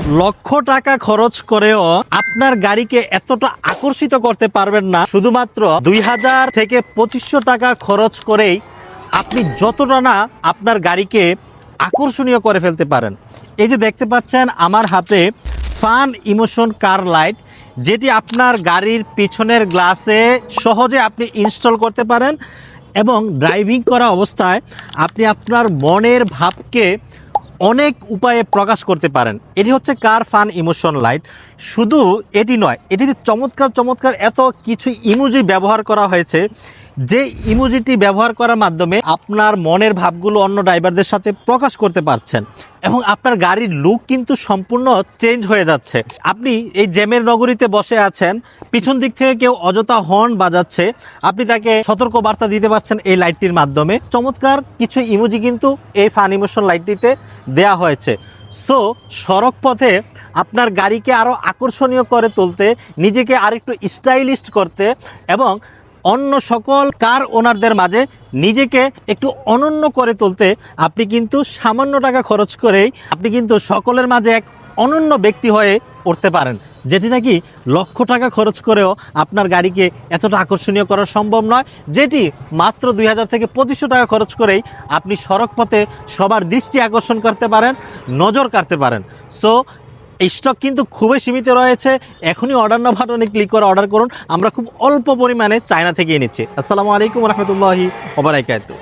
লক্ষ টাকা খরচ করেও আপনার গাড়িকে এতটা আকর্ষিত করতে পারবেন না শুধুমাত্র 2000 থেকে 2500 টাকা খরচ করেই আপনি যতটা না আপনার গাড়িকে আকর্ষণীয় করে ফেলতে পারেন। এই যে দেখতে পাচ্ছেন আমার হাতে ফান ইমোশন কার লাইট, যেটি আপনার গাড়ির পিছনের গ্লাসে সহজে আপনি ইনস্টল করতে পারেন এবং ড্রাইভিং করা অবস্থায় আপনি আপনার মনের ভাবকে অনেক উপায়ে প্রকাশ করতে পারেন। এটি হচ্ছে কার ফান ইমোশন লাইট। শুধু এটি নয়, এটিতে চমৎকার চমৎকার এত কিছু ইমোজি ব্যবহার করা হয়েছে, যে ইমোজিটি ব্যবহার করার মাধ্যমে আপনার মনের ভাবগুলো অন্য ড্রাইভারদের সাথে প্রকাশ করতে পারছেন এবং আপনার গাড়ির লুক কিন্তু সম্পূর্ণ চেঞ্জ হয়ে যাচ্ছে। আপনি এই জ্যামের নগরীতে বসে আছেন, পিছন দিক থেকে কেউ অযথা হর্ন বাজাচ্ছে, আপনি তাকে সতর্ক বার্তা দিতে পারছেন এই লাইটটির মাধ্যমে। চমৎকার কিছু ইমোজি কিন্তু এই ফান ইমোশন লাইটটিতে দেয়া হয়েছে। সো সড়ক পথে আপনার গাড়িকে আরও আকর্ষণীয় করে তুলতে, নিজেকে আরেকটু স্টাইলিশ করতে এবং অন্য সকল কার ওনারদের মাঝে নিজেকে একটু অনন্য করে তুলতে আপনি কিন্তু সামান্য টাকা খরচ করেই আপনি কিন্তু সকলের মাঝে এক অনন্য ব্যক্তি হয়ে উঠতে পারেন, যেটি নাকি লক্ষ টাকা খরচ করেও আপনার গাড়িকে এতটা আকর্ষণীয় করা সম্ভব নয়, যেটি মাত্র 2000 থেকে 2500 টাকা খরচ করেই আপনি সড়ক পথে সবার দৃষ্টি আকর্ষণ করতে পারেন, নজর কাড়তে পারেন। সো এই স্টক কিন্তু খুবই সীমিত রয়েছে। এখনই অর্ডার নাও বাটনে ক্লিক করে অর্ডার করুন। আমরা খুব অল্প পরিমাণে চায়না থেকে এনেছি। আসসালামু আলাইকুম রহমতুল্লাহি ওয়া বারাকাতুহু।